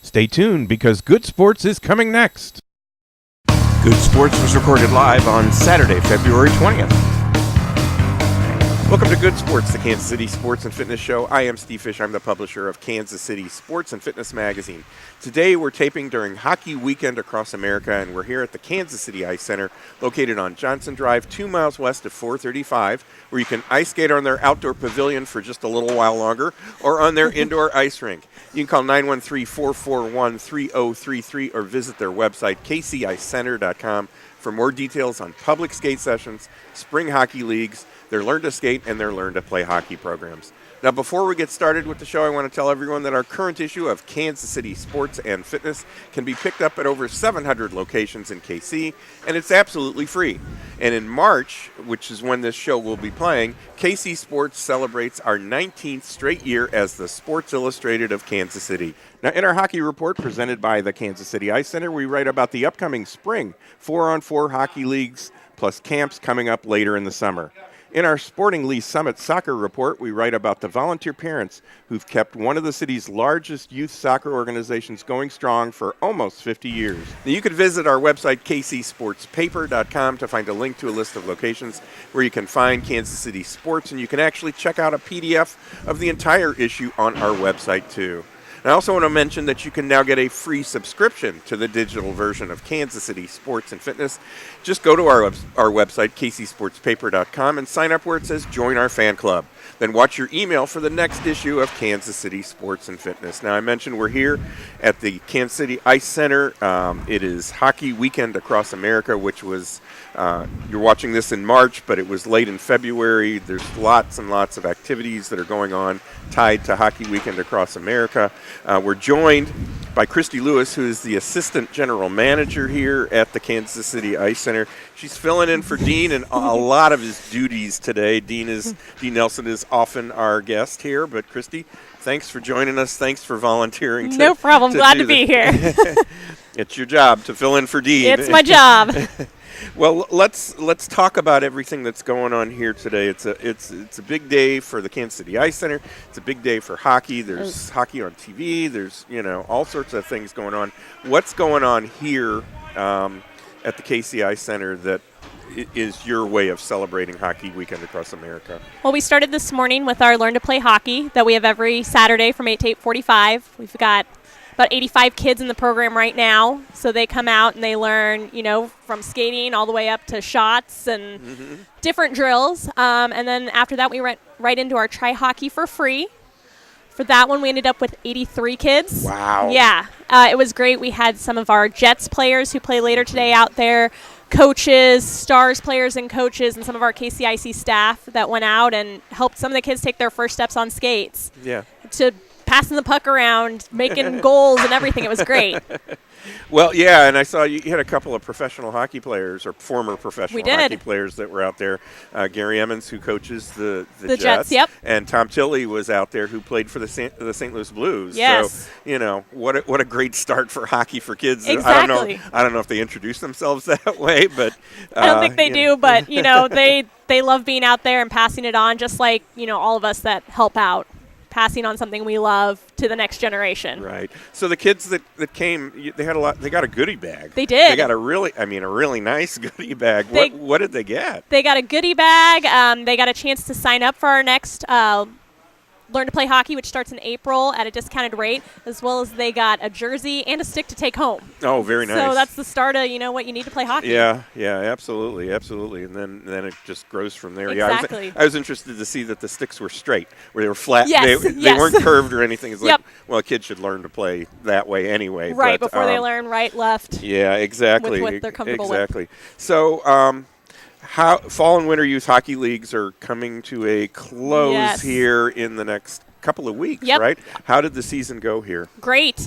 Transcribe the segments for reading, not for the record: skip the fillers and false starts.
Stay tuned because Good Sports is coming next. Good Sports was recorded live on Saturday, February 20th. Welcome to Good Sports, the Kansas City Sports and Fitness Show. I am Steve Fish. I'm the publisher of Kansas City Sports and Fitness Magazine. Today we're taping during Hockey Weekend across America, and we're here at the Kansas City Ice Center, located on Johnson Drive, 2 miles west of 435, where you can ice skate on their outdoor pavilion for just a little while longer, or on their indoor ice rink. You can call 913-441-3033 or visit their website, kcicecenter.com, for more details on public skate sessions, spring hockey leagues, their Learn to Skate, and their Learn to Play hockey programs. Now, before we get started with the show, I want to tell everyone that our current issue of Kansas City Sports and Fitness can be picked up at over 700 locations in KC, and it's absolutely free. And in March, which is when this show will be playing, KC Sports celebrates our 19th straight year as the Sports Illustrated of Kansas City. Now, in our hockey report presented by the Kansas City Ice Center, we write about the upcoming spring 4-on-4 hockey leagues, plus camps coming up later in the summer. In our Sporting Lee Summit Soccer Report, we write about the volunteer parents who've kept one of the city's largest youth soccer organizations going strong for almost 50 years. Now, you can visit our website, kcsportspaper.com, to find a link to a list of locations where you can find Kansas City sports, and you can actually check out a PDF of the entire issue on our website, too. I also want to mention that you can now get a free subscription to the digital version of Kansas City Sports and Fitness. Just go to our website, kcsportspaper.com, and sign up where it says Join Our Fan Club. Then watch your email for the next issue of Kansas City Sports and Fitness. Now, I mentioned we're here at the Kansas City Ice Center. It is Hockey Weekend across America, which was, you're watching this in March, but it was late in February. There's lots and lots of activities that are going on tied to Hockey Weekend across America. We're joined by Cristi Lewis, who is the Assistant General Manager here at the Kansas City Ice Center. She's filling in for Dean in a lot of his duties today. Dean Nelson is often our guest here, but Cristi, thanks for joining us. Thanks for volunteering. No problem. Glad to be here. It's your job to fill in for Dean. It's my job. Well, let's talk about everything that's going on here today. It's a big day for the Kansas City Ice Center. It's a big day for hockey. There's hockey on TV. There's all sorts of things going on. What's going on here at the KC Ice Center that is your way of celebrating Hockey Weekend across America? Well, we started this morning with our Learn to Play hockey that we have every Saturday from 8 to 8:45. We've got about 85 kids in the program right now, so they come out and they learn, from skating all the way up to shots and different drills. And then after that, we went right into our Try Hockey for free. For that one, we ended up with 83 kids. Wow. Yeah, it was great. We had some of our Jets players who play later today out there, coaches, Stars players and coaches, and some of our KCIC staff that went out and helped some of the kids take their first steps on skates. Yeah. To passing the puck around, making goals and everything. It was great. Well, yeah, and I saw you had a couple of professional hockey players or former professional hockey players that were out there. Gary Emmons, who coaches the Jets, yep. And Tom Tilley was out there, who played for the St. Louis Blues. Yes. So, what a great start for hockey for kids. Exactly. I don't know if they introduce themselves that way, but I don't think they do. But they love being out there and passing it on, just like all of us that help out. Passing on something we love to the next generation. Right. So the kids that came, they had a lot. They got a goodie bag. They did. They got a really nice goodie bag. What did they get? They got a goodie bag. They got a chance to sign up for our next Learn to Play hockey, which starts in April at a discounted rate, as well as they got a jersey and a stick to take home. Oh, very nice. So that's the start of what you need to play hockey. Yeah, absolutely, and then it just grows from there. Exactly. Yeah, I was interested to see that the sticks were straight, where they were flat. Yes, they weren't curved or anything. It's like, well, a kid should learn to play that way anyway. Right, but, before they learn right, left. Yeah, exactly. With what they're comfortable with. Exactly. So. How fall and winter youth hockey leagues are coming to a close here in the next couple of weeks, right? How did the season go here? Great.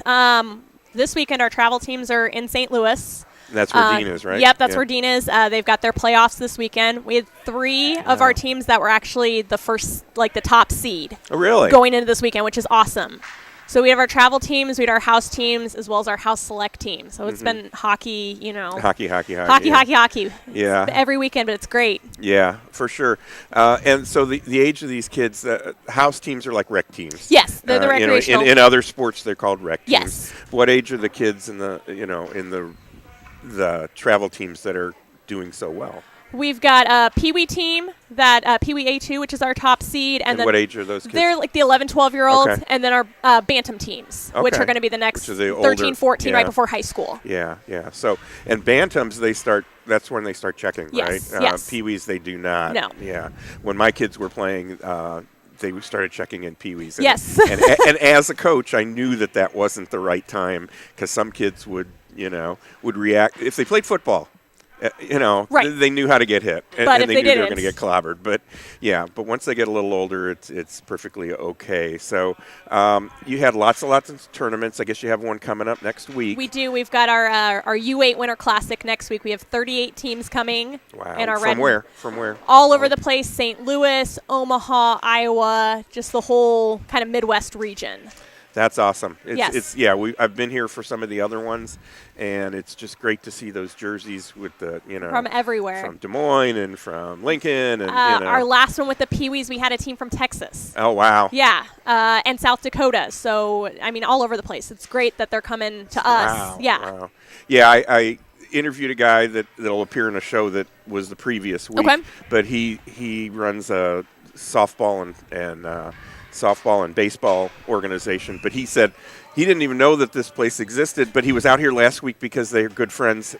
This weekend our travel teams are in St. Louis. That's where Dean is, right? Yep, that's where Dean is. They've got their playoffs this weekend. We had 3 of our teams that were actually the first, the top seed. Oh, really? Going into this weekend, which is awesome. So we have our travel teams, we have our house teams, as well as our house select team. So it's been hockey, Hockey. Hockey. Yeah. It's every weekend, but it's great. Yeah, for sure. And so the age of these kids, house teams are like rec teams. Yes, they're the recreational. In other sports, they're called rec teams. Yes. What age are the kids in the travel teams that are doing so well? We've got a Pee Wee team, that Pee Wee A2, which is our top seed. And then what age are those kids? They're like the 11, 12-year-olds. Okay. And then our Bantam teams, which Okay. are going to be the next Which is the 13, older- 14, yeah. right before high school. Yeah. So, and Bantams, that's when they start checking, Yes, right? yes. Pee Wees, they do not. No. Yeah. When my kids were playing, they started checking in Pee Wees. Yes. And as a coach, I knew that wasn't the right time because some kids would react. If they played football, Right. they knew how to get hit, and But if they they knew they were didn't. going to get clobbered. But once they get a little older, it's perfectly okay. So you had lots of tournaments. I guess you have one coming up next week. We do. We've got our U8 Winter Classic next week. We have 38 teams coming. Wow. And our From where? All over the place. St. Louis, Omaha, Iowa, just the whole kind of Midwest region. That's awesome. Yes. I've been here for some of the other ones, and it's just great to see those jerseys with the From everywhere. from Des Moines and from Lincoln and Our last one with the Pee Wees, we had a team from Texas. Oh wow. Yeah, and South Dakota. So, I mean, all over the place. It's great that they're coming to us. Wow. Yeah. Wow. Yeah, I interviewed a guy that'll appear in a show that was the previous week. Okay. But he runs a softball and baseball organization. But he said he didn't even know that this place existed. But he was out here last week because their good friends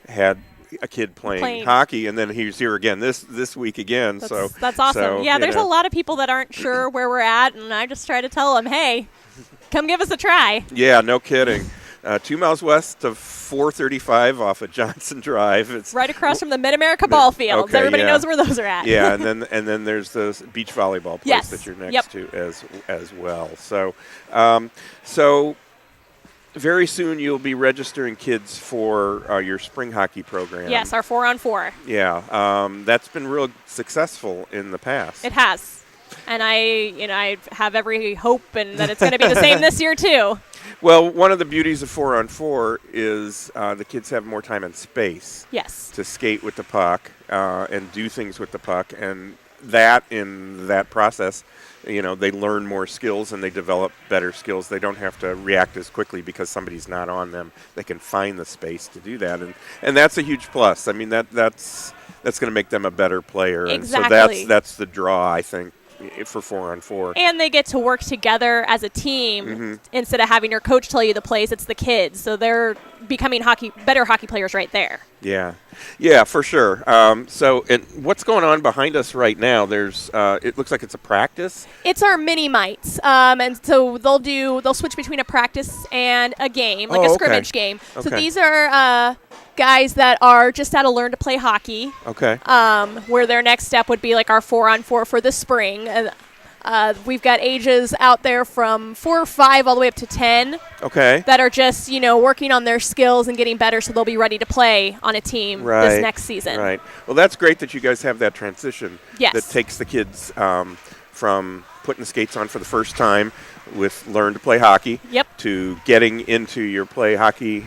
had a kid playing hockey, and then he was here again this week again. That's awesome. So, there's a lot of people that aren't sure where we're at, and I just try to tell them, hey, come give us a try. Yeah, no kidding. 2 miles west of 435 off of Johnson Drive. It's right across from the Mid-America ball fields. Okay, Everybody yeah. knows where those are at. Yeah, and then there's the beach volleyball place Yes. that you're next Yep. to as well. So very soon you'll be registering kids for your spring hockey program. Yes, our 4-on-4. Yeah, that's been real successful in the past. It has. And I have every hope and that it's going to be the same this year too. Well, one of the beauties of 4-on-4 is the kids have more time and space. Yes. To skate with the puck and do things with the puck, and that in that process, they learn more skills and they develop better skills. They don't have to react as quickly because somebody's not on them. They can find the space to do that, and that's a huge plus. I mean, that's going to make them a better player. Exactly. And so that's the draw, I think, for 4-on-4. And they get to work together as a team instead of having your coach tell you the plays. It's the kids, so they're becoming better hockey players right there. Yeah, for sure. So, and what's going on behind us right now? There's, it looks like it's a practice. It's our mini mites, and so they'll switch between a practice and a game, like a scrimmage game. So these are guys that are just out of learn to play hockey. Okay. Where their next step would be like our 4-on-4 for the spring. We've got ages out there from 4 or 5 all the way up to 10. Okay. That are just, working on their skills and getting better so they'll be ready to play on a team this next season. Right. Well, that's great that you guys have that transition. Yes. That takes the kids from putting the skates on for the first time with learn to play hockey. Yep. To getting into your play hockey,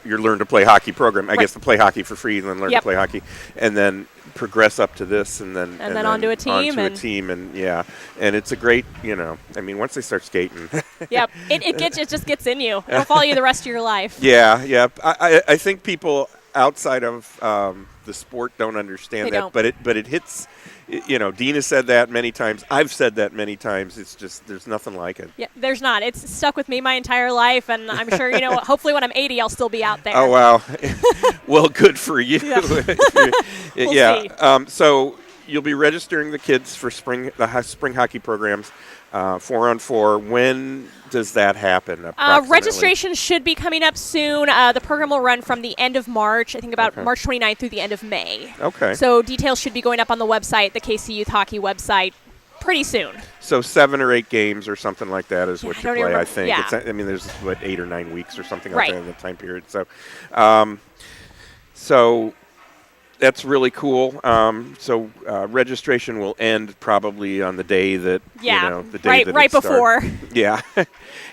your learn to play hockey program. I guess to play hockey for free and then learn to play hockey. And then progress up to this and then onto a team. And it's a great, once they start skating. Yep. It just gets in you. It'll follow you the rest of your life. Yeah. I think people outside of the sport don't understand that, but it hits. Dean has said that many times. I've said that many times. It's just there's nothing like it. Yeah, there's not. It's stuck with me my entire life, and I'm sure hopefully when I'm 80, I'll still be out there. Oh wow! Well, good for you. We'll see. So you'll be registering the kids for spring hockey programs, 4-on-4. When does that happen? Registration should be coming up soon. The program will run from the end of March, I think about March 29th through the end of May. Okay. So details should be going up on the website, the KC Youth Hockey website, pretty soon. So 7 or 8 games or something like that is what you play, I think. Yeah. There's 8 or 9 weeks or something like right. that in the time period. So, That's really cool. So registration will end probably on the day that the day that right it starts. before. Yeah,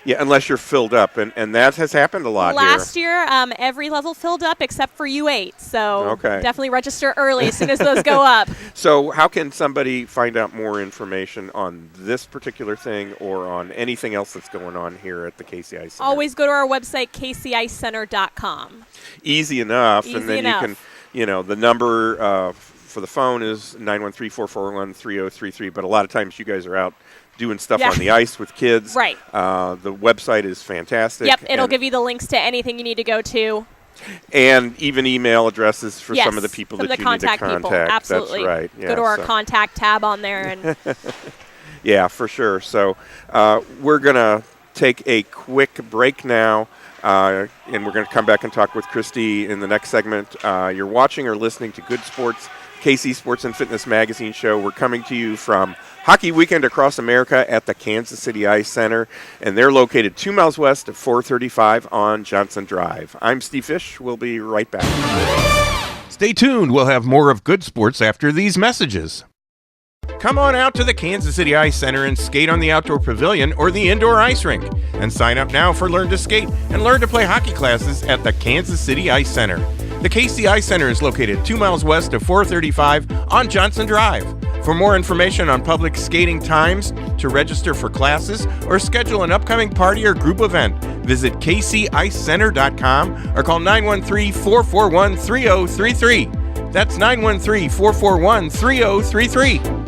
yeah. Unless you're filled up, and that has happened a lot Last year, every level filled up except for U8. So definitely register early as soon as those go up. So how can somebody find out more information on this particular thing or on anything else that's going on here at the KCI Center? Always go to our website, kcicenter.com. Easy enough, Easy and then enough. you can. The number for the phone is 913-441-3033, but a lot of times you guys are out doing stuff on the ice with kids. Right. The website is fantastic. Yep, it'll give you the links to anything you need to go to. And even email addresses for some of the people some that of the you need to contact. people. Absolutely. That's right. Yeah, go to our contact tab on there. And yeah, for sure. So we're going to take a quick break now. And we're going to come back and talk with Cristi in the next segment. You're watching or listening to Good Sports, KC Sports and Fitness Magazine show. We're coming to you from Hockey Weekend Across America at the Kansas City Ice Center, and they're located 2 miles west of 435 on Johnson Drive. I'm Steve Fish. We'll be right back. Stay tuned. We'll have more of Good Sports after these messages. Come on out to the Kansas City Ice Center and skate on the outdoor pavilion or the indoor ice rink. And sign up now for Learn to Skate and Learn to Play hockey classes at the Kansas City Ice Center. The KC Ice Center is located 2 miles west of 435 on Johnson Drive. For more information on public skating times, to register for classes, or schedule an upcoming party or group event, visit kcicecenter.com or call 913-441-3033. That's 913-441-3033.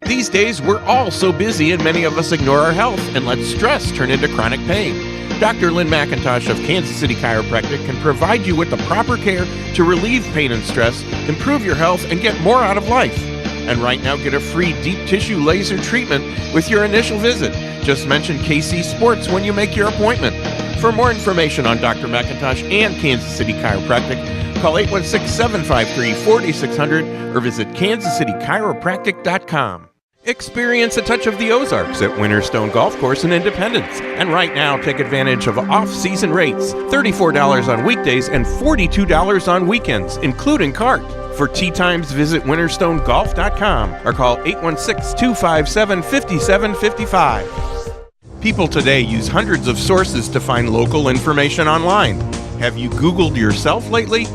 These days, we're all so busy and many of us ignore our health and let stress turn into chronic pain. Dr. Lynn McIntosh of Kansas City Chiropractic can provide you with the proper care to relieve pain and stress, improve your health, and get more out of life. And right now, get a free deep tissue laser treatment with your initial visit. Just mention KC Sports when you make your appointment. For more information on Dr. McIntosh and Kansas City Chiropractic, call 816-753-4600 or visit kansascitychiropractic.com. Experience a touch of the Ozarks at Winterstone Golf Course in Independence. And right now, take advantage of off-season rates, $34 on weekdays and $42 on weekends, including cart. For tee times, visit winterstonegolf.com or call 816-257-5755. People today use hundreds of sources to find local information online. Have you Googled yourself lately?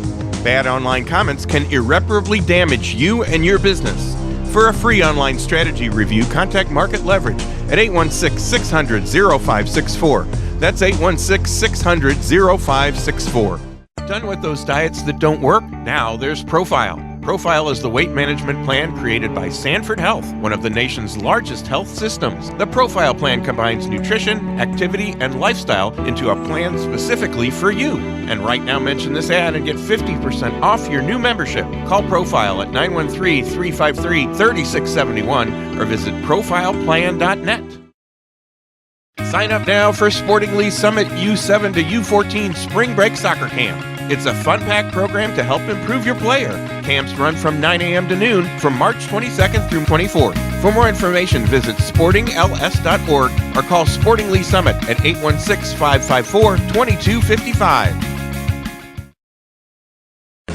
Bad online comments can irreparably damage you and your business. For a free online strategy review, contact Market Leverage at 816-600-0564. That's 816-600-0564. Done with those diets that don't work? Now there's Profile. Profile is the weight management plan created by Sanford Health, one of the nation's largest health systems. The Profile plan combines nutrition, activity, and lifestyle into a plan specifically for you. And right now, mention this ad and get 50% off your new membership. Call Profile at 913-353-3671 or visit profileplan.net. Sign up now for Sportingly Summit U7 to U14 Spring Break Soccer Camp. It's a fun-packed program to help improve your player. Camps run from 9 a.m. to noon from March 22nd through 24th. For more information, visit sportingls.org or call Sportingly Summit at 816-554-2255.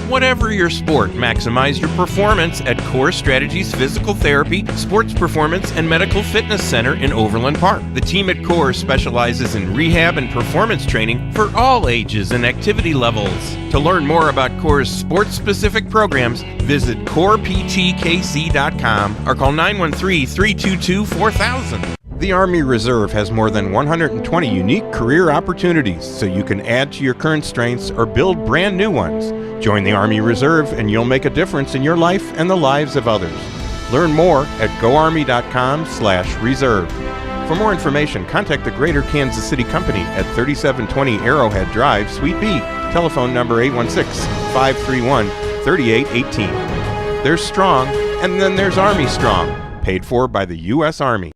Whatever your sport, maximize your performance at Core Strategies Physical Therapy, Sports Performance, and Medical Fitness Center in Overland Park. The team at Core specializes in rehab and performance training for all ages and activity levels. To learn more about Core's sports-specific programs, visit coreptkc.com or call 913-322-4000. The Army Reserve has more than 120 unique career opportunities, so you can add to your current strengths or build brand new ones. Join the Army Reserve and you'll make a difference in your life and the lives of others. Learn more at goarmy.com/reserve. For more information, contact the Greater Kansas City Company at 3720 Arrowhead Drive, Suite B. Telephone number 816-531-3818. There's Strong, and then there's Army Strong, paid for by the U.S. Army.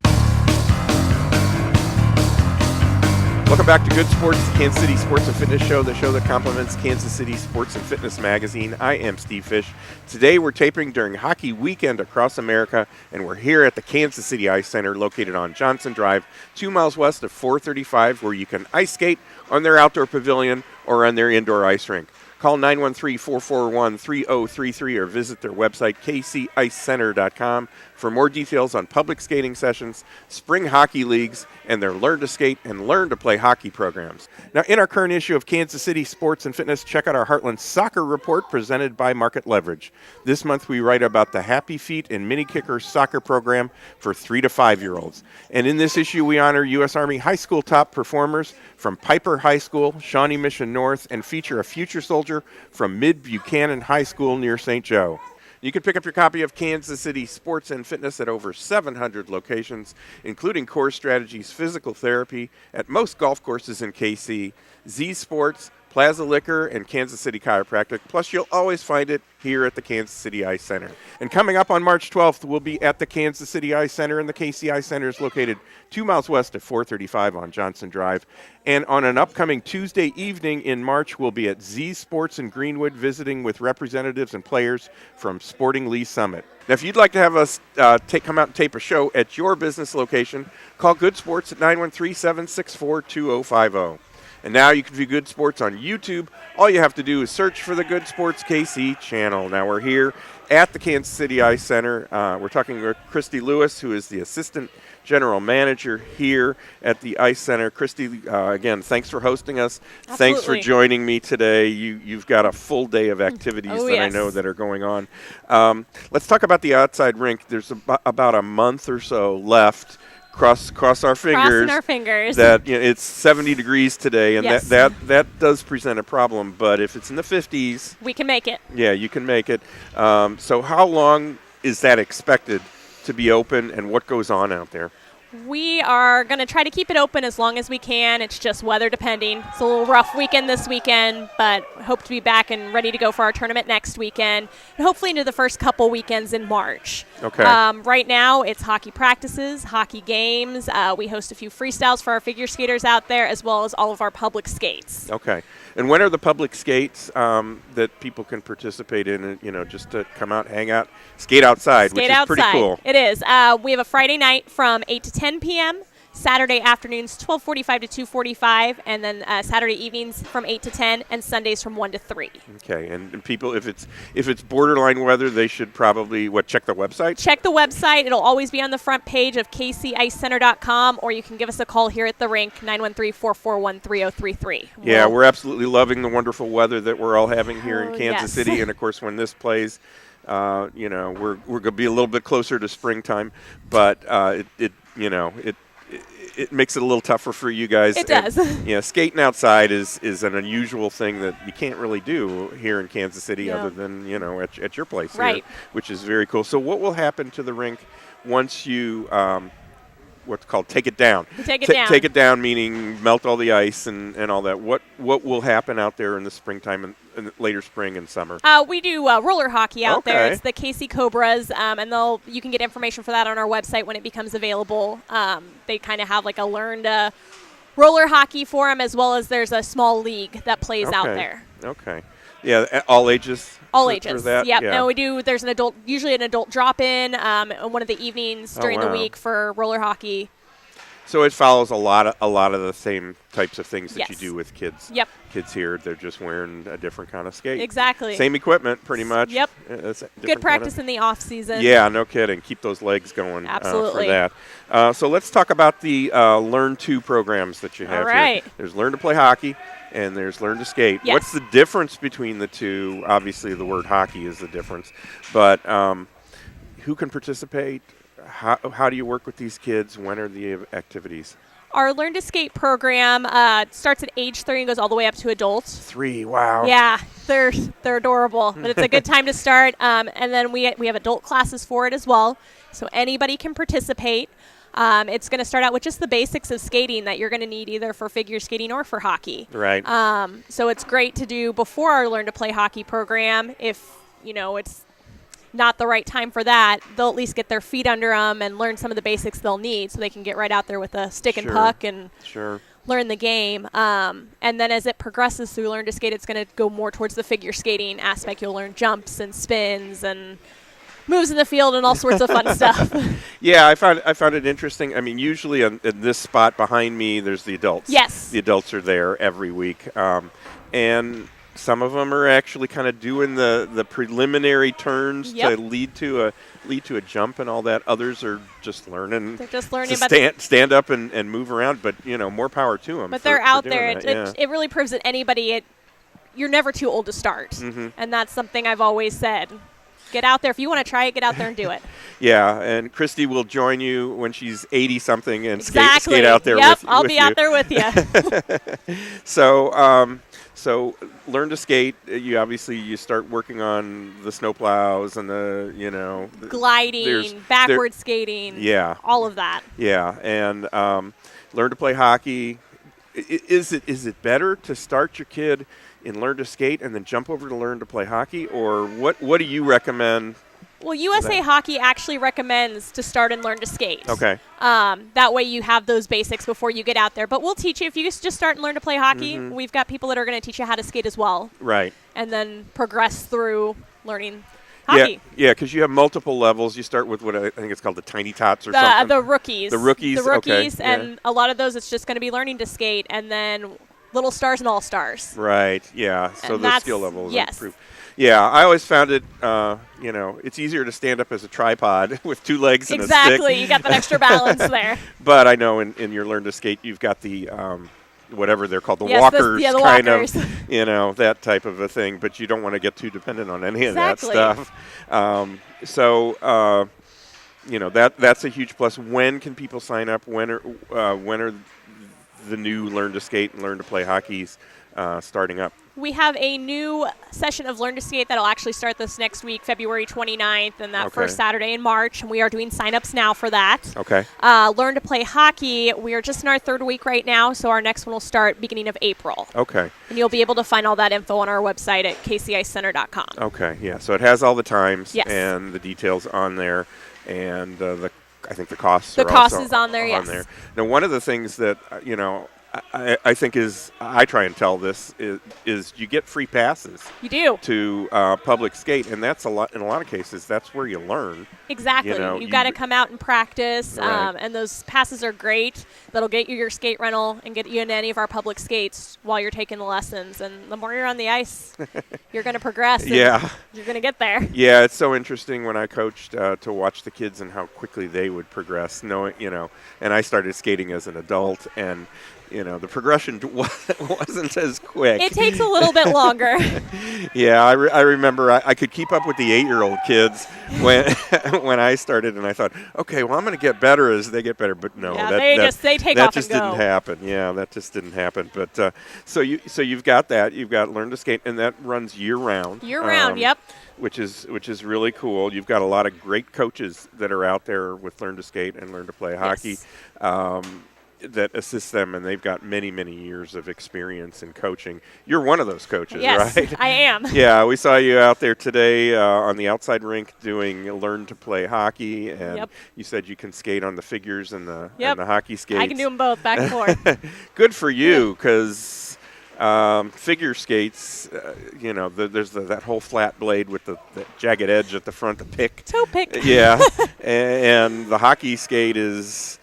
Welcome back to Good Sports, the Kansas City Sports and Fitness Show, the show that complements Kansas City Sports and Fitness Magazine. I am Steve Fish. Today we're taping during Hockey Weekend Across America, and we're here at the Kansas City Ice Center located on Johnson Drive, 2 miles west of 435, where you can ice skate on their outdoor pavilion or on their indoor ice rink. Call 913-441-3033 or visit their website, kcicecenter.com, for more details on public skating sessions, spring hockey leagues, and their Learn to Skate and Learn to Play hockey programs. Now, in our current issue of Kansas City Sports and Fitness, check out our Heartland Soccer Report presented by Market Leverage. This month, we write about the Happy Feet and Mini Kicker soccer program for 3 to 5-year-olds. And in this issue, we honor U.S. Army high school top performers from Piper High School, Shawnee Mission North, and feature a future soldier from Mid-Buchanan High School near St. Joe. You can pick up your copy of Kansas City Sports and Fitness at over 700 locations, including Core Strategies Physical Therapy at most golf courses in KC, Z Sports, Plaza Liquor, and Kansas City Chiropractic. Plus, you'll always find it here at the Kansas City Ice Center. And coming up on March 12th, we'll be at the Kansas City Ice Center, and the KC Ice Center is located 2 miles west of 435 on Johnson Drive. And on an upcoming Tuesday evening in March, we'll be at Z Sports in Greenwood visiting with representatives and players from Sporting Lee Summit. Now, if you'd like to have us come out and tape a show at your business location, call Good Sports at 913-764-2050. And now you can view Good Sports on YouTube. All you have to do is search for the Good Sports KC channel. Now we're here at the Kansas City Ice Center. We're talking with Cristi Lewis, who is the Assistant General Manager here at the Ice Center. Cristi, again, thanks for hosting us. Absolutely. Thanks for joining me today. You've got a full day of activities that yes. I know that are going on. Let's talk about the outside rink. There's about a month or so left. Cross our fingers. Crossing our fingers. That it's 70 degrees today, and yes. that does present a problem. But if it's in the 50s, we can make it. Yeah, you can make it. So how long is that expected to be open, and what goes on out there? We are going to try to keep it open as long as we can. It's just weather depending. It's a little rough weekend this weekend, but hope to be back and ready to go for our tournament next weekend, and hopefully into the first couple weekends in March. Okay. Right now, it's hockey practices, hockey games. We host a few freestyles for our figure skaters out there, as well as all of our public skates. Okay. And when are the public skates that people can participate in, just to come out, hang out, skate outside, which is pretty cool. It is. We have a Friday night from 8 to 10 p.m., Saturday afternoons 12:45 to 2:45, and then Saturday evenings from 8 to 10, and Sundays from 1 to 3. Okay, and people, if it's borderline weather, they should probably check the website. Check the website. It'll always be on the front page of kcicecenter.com, or you can give us a call here at the rink, 913-441-3033. Yeah, we're absolutely loving the wonderful weather that we're all having here in Kansas City, and of course, when this plays, we're going to be a little bit closer to springtime, but it makes it a little tougher for you guys. It does. Skating outside is an unusual thing that you can't really do here in Kansas City, other than at your place, right? Here, which is very cool. So, what will happen to the rink once you what's called take it down? Take it down. Take it down, meaning melt all the ice and all that. What will happen out there in the springtime and later spring and summer? We do roller hockey out there. It's the KC Cobras, and you can get information for that on our website when it becomes available. They kind of have like a learned roller hockey for them, as well as there's a small league that plays out there. Okay. Yeah, all ages. All for ages. that? Yep. Yeah. No, we do. There's usually an adult drop-in on one of the evenings during the week for roller hockey. So it follows a lot of the same types of things that Yes. you do with kids. Yep. Kids here, they're just wearing a different kind of skate. Exactly. Same equipment, pretty much. Yep. Good practice in in the off season. Yeah, no kidding. Keep those legs going. Absolutely. For that. So let's talk about the Learn To programs that you have All right. here. There's Learn to Play Hockey, and there's Learn to Skate. Yes. What's the difference between the two? Obviously, the word hockey is the difference. But who can participate? How do you work with these kids? When are the activities? Our Learn to Skate program starts at age 3 and goes all the way up to adults. 3, wow. Yeah, they're adorable, but it's a good time to start. And then we have adult classes for it as well, so anybody can participate. It's going to start out with just the basics of skating that you're going to need either for figure skating or for hockey. Right. So it's great to do before our Learn to Play Hockey program. If it's not the right time for that, they'll at least get their feet under them and learn some of the basics they'll need so they can get right out there with a stick and puck and learn the game. And then as it progresses through Learn to Skate, it's going to go more towards the figure skating aspect. You'll learn jumps and spins and moves in the field and all sorts of fun stuff. Yeah, I found it interesting. I mean, usually in this spot behind me, there's the adults. Yes. The adults are there every week. And some of them are actually kind of doing the preliminary turns Yep. to lead to a jump and all that. Others are just learning. They're just learning to about stand up and move around. But more power to them. But they're out there. That, It really proves that anybody, you're never too old to start. Mm-hmm. And that's something I've always said. Get out there. If you want to try it, get out there and do it. Yeah, and Cristi will join you when she's 80-something and Exactly. skate out there yep, with I'll with be you. out there with you. So learn to skate. You start working on the snowplows and the Gliding, backward skating. Yeah. All of that. Yeah, and learn to play hockey. Is it better to start your kid in learn to skate and then jump over to learn to play hockey, or what do you recommend? Well, USA Hockey actually recommends to start and learn to skate. Okay. That way you have those basics before you get out there. But we'll teach you. If you just start and learn to play hockey, we've got people that are going to teach you how to skate as well. Right. And then progress through learning hockey. Yeah, because you have multiple levels. You start with what I think it's called the tiny tots or something. The rookies. The rookies, okay, And a lot of those, it's just going to be learning to skate, and then little stars and all stars. Right, yeah. So And the skill levels yes. improve. Yeah, I always found it, it's easier to stand up as a tripod with 2 legs and a stick. Exactly. You got that extra balance there. But I know in your learn to skate, you've got the whatever they're called, the Yes, walkers, the kind walkers. of, that type of a thing. But you don't want to get too dependent on any Exactly. of that stuff. That's a huge plus. When can people sign up? When are the new learn to skate and learn to play hockeys starting up? We have a new session of Learn to Skate that will actually start this next week, February 29th, and that first Saturday in March. And we are doing sign-ups now for that. Okay. Learn to Play Hockey, we are just in our 3rd week right now, so our next one will start beginning of April. Okay. And you'll be able to find all that info on our website at kcicenter.com. Okay, yeah. So it has all the times Yes. and the details on there, and I think the costs The are cost also is on there, yes. Now, one of the things that, I think I try and tell this is you get free passes. You do. To public skate, and that's in a lot of cases, that's where you learn. Exactly. You've got to come out and practice, Right. and those passes are great. That'll get you your skate rental and get you into any of our public skates while you're taking the lessons. And the more you're on the ice, you're going to progress. And Yeah. You're going to get there. Yeah, it's so interesting when I coached to watch the kids and how quickly they would progress. Knowing, and I started skating as an adult, and the progression wasn't as quick. It takes a little bit longer. Yeah, I remember I could keep up with the 8-year-old kids when when I started, and I thought, okay, well, I'm going to get better as they get better. But no, Yeah, they take that off just and go. didn't happen. Yeah, that just didn't happen. But so you've got that. You've got Learn to Skate, and that runs year round. Year round, yep. Which is really cool. You've got a lot of great coaches that are out there with Learn to Skate and Learn to Play Hockey. Yes. That assist them, and they've got many, many years of experience in coaching. You're one of those coaches, Yes, right? I am. Yeah, we saw you out there today on the outside rink doing Learn to Play Hockey, and you said you can skate on the figures and the hockey skates. I can do them both, back and forth. Good for you, because figure skates, there's that whole flat blade with the jagged edge at the front, the pick. Toe pick. Yeah, and the hockey skate is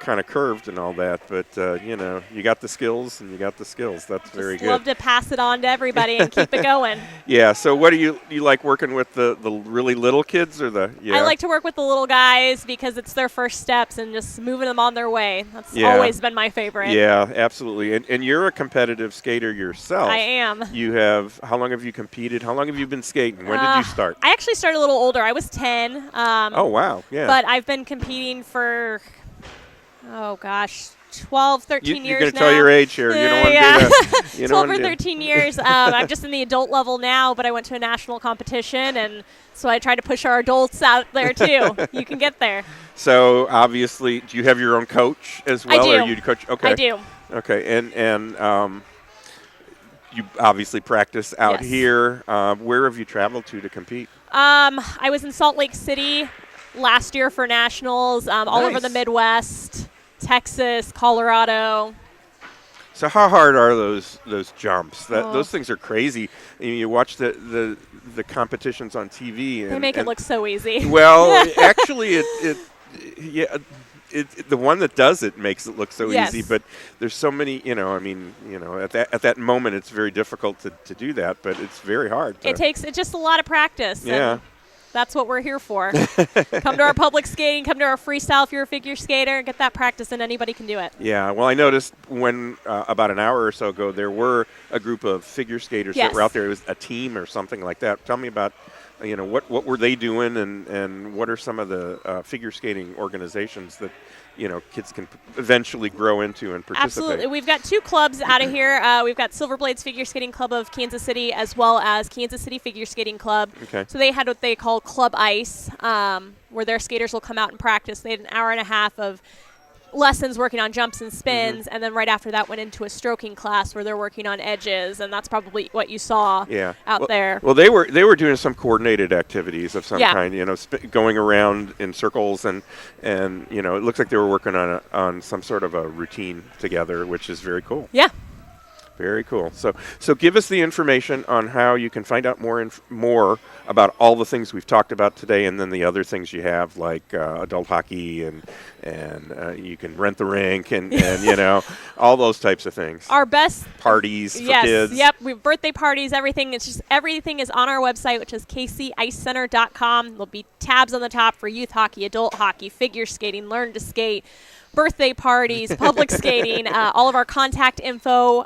kind of curved and all that, but you got the skills and you got the skills. That's very good. Love to pass it on to everybody and keep it going. Yeah. So, what do you like working with the really little kids or the? Yeah. I like to work with the little guys because it's their first steps and just moving them on their way. That's always been my favorite. Yeah, absolutely. And you're a competitive skater yourself. I am. How long have you competed? How long have you been skating? When did you start? I actually started a little older. I was 10. Oh wow! Yeah. But I've been competing for 12, 13 years now. You're going to tell your age here. You don't want to do that. 12 or 13 years. I'm just in the adult level now, but I went to a national competition, and so I try to push our adults out there, too. You can get there. So, obviously, do you have your own coach as well? I do. Or you coach? Okay. I do. Okay, and you obviously practice out here. Where have you traveled to compete? I was in Salt Lake City last year for nationals, all over the Midwest. Texas, Colorado. So how hard are those jumps? Those things are crazy. You watch the competitions on TV. They make it look so easy. Well, actually, the one that does it makes it look so Yes. easy, but there's so many, at that moment it's very difficult to do that, but it's very hard. It takes just a lot of practice. Yeah. And that's what we're here for. Come to our public skating, come to our freestyle if you're a figure skater, get that practice, and anybody can do it. Yeah, well, I noticed when about an hour or so ago, there were a group of figure skaters that Yes. were out there. It was a team or something like that. Tell me about, what were they doing, and what are some of the figure skating organizations that, kids can eventually grow into and participate? Absolutely. We've got 2 clubs out of here. We've got Silver Blades Figure Skating Club of Kansas City as well as Kansas City Figure Skating Club. Okay. So they had what they call Club Ice, where their skaters will come out and practice. They had an hour and a half of lessons working on jumps and spins, and then right after that went into a stroking class where they're working on edges, and that's probably what you saw out there. Well, they were doing some coordinated activities of some Yeah. kind, going around in circles, and it looks like they were working on some sort of a routine together, which is very cool. Yeah. Very cool. So give us the information on how you can find out more about all the things we've talked about today, and then the other things you have, like adult hockey, and you can rent the rink, and all those types of things. Our best Parties for yes, kids. Yep, we have birthday parties, everything. It's just everything is on our website, which is kcicecenter.com. There'll be tabs on the top for youth hockey, adult hockey, figure skating, learn to skate, birthday parties, public skating, all of our contact info.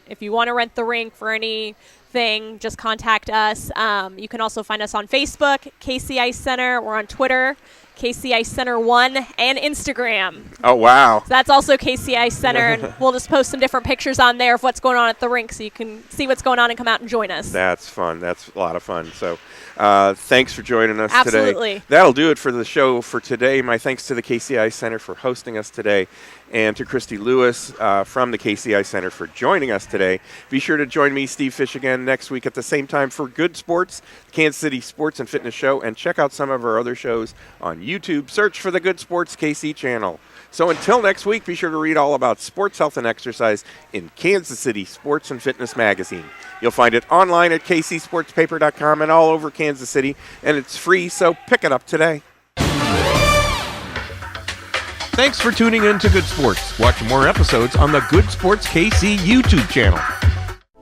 If you want to rent the rink for anything, just contact us. You can also find us on Facebook, KC Ice Center. We're on Twitter, KC Ice Center 1, and Instagram. Oh, wow. So that's also KC Ice Center, and we'll just post some different pictures on there of what's going on at the rink so you can see what's going on and come out and join us. That's fun. That's a lot of fun. So thanks for joining us today. Absolutely. That'll do it for the show for today. My thanks to the KCI Center for hosting us today, and to Cristi Lewis from the KCI Center for joining us today. Be sure to join me, Steve Fish, again next week at the same time for Good Sports, Kansas City Sports and Fitness Show, and check out some of our other shows on YouTube. Search for the Good Sports KC channel. So until next week, be sure to read all about sports, health, and exercise in Kansas City Sports and Fitness Magazine. You'll find it online at kcsportspaper.com and all over Kansas City, and it's free, so pick it up today. Thanks for tuning in to Good Sports. Watch more episodes on the Good Sports KC YouTube channel.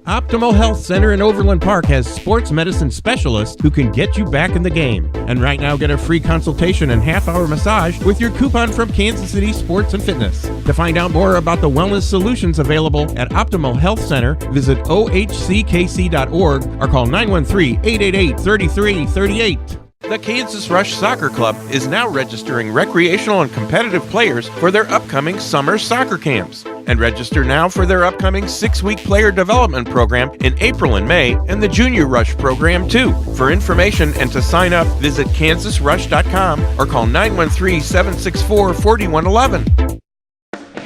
Optimal Health Center in Overland Park has sports medicine specialists who can get you back in the game. And right now, get a free consultation and half-hour massage with your coupon from Kansas City Sports and Fitness. To find out more about the wellness solutions available at Optimal Health Center, visit ohckc.org or call 913-888-3338. The Kansas Rush Soccer Club is now registering recreational and competitive players for their upcoming summer soccer camps. And register now for their upcoming 6-week player development program in April and May, and the Junior Rush program too. For information and to sign up, visit kansasrush.com or call 913-764-4111.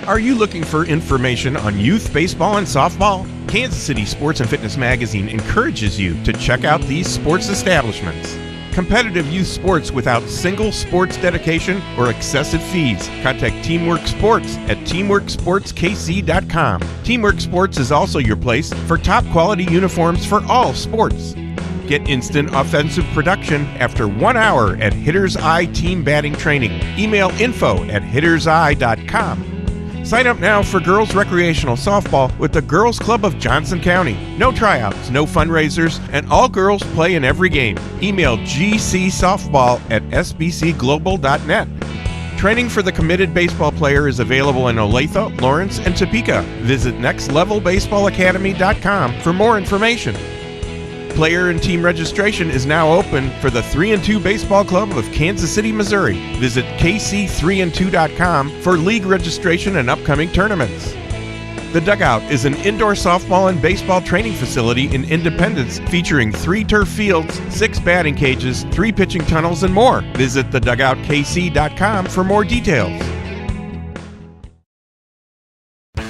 Are you looking for information on youth baseball and softball? Kansas City Sports and Fitness Magazine encourages you to check out these sports establishments. Competitive youth sports without single sports dedication or excessive fees. Contact Teamwork Sports at teamworksportskc.com. Teamwork Sports is also your place for top quality uniforms for all sports. Get instant offensive production after 1 hour at Hitter's Eye Team Batting Training. Email info@hitterseye.com. Sign up now for girls recreational softball with the Girls Club of Johnson County. No tryouts, no fundraisers, and all girls play in every game. Email gcsoftball@sbcglobal.net. Training for the committed baseball player is available in Olathe, Lawrence, and Topeka. Visit nextlevelbaseballacademy.com for more information. Player and team registration is now open for the 3-2 Baseball Club of Kansas City, Missouri. Visit kc3and2.com for league registration and upcoming tournaments. The Dugout is an indoor softball and baseball training facility in Independence featuring 3 turf fields, 6 batting cages, 3 pitching tunnels, and more. Visit thedugoutkc.com for more details.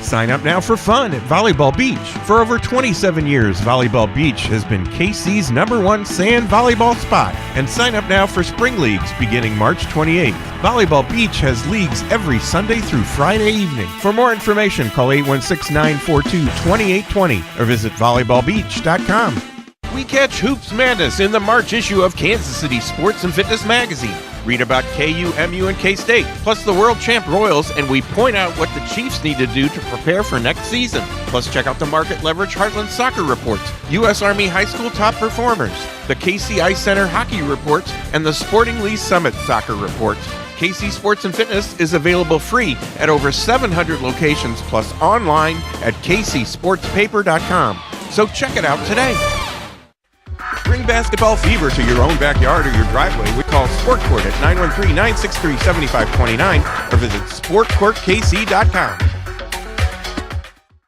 Sign up now for fun at Volleyball Beach. For over 27 years, Volleyball Beach has been KC's #1 sand volleyball spot. And sign up now for spring leagues beginning March 28th. Volleyball Beach has leagues every Sunday through Friday evening. For more information, call 816-942-2820 or visit volleyballbeach.com. We catch Hoops Madness in the March issue of Kansas City Sports and Fitness Magazine. Read about KU, MU, and K-State, plus the world champ Royals, and we point out what the Chiefs need to do to prepare for next season. Plus, check out the Market Leverage Heartland Soccer Reports, U.S. Army High School Top Performers, the KC Ice Center Hockey Reports, and the Sporting Lee Summit Soccer Reports. KC Sports and Fitness is available free at over 700 locations, plus online at kcsportspaper.com. So check it out today. Bring basketball fever to your own backyard or your driveway. We call Sport Court at 913-963-7529 or visit sportcourtkc.com.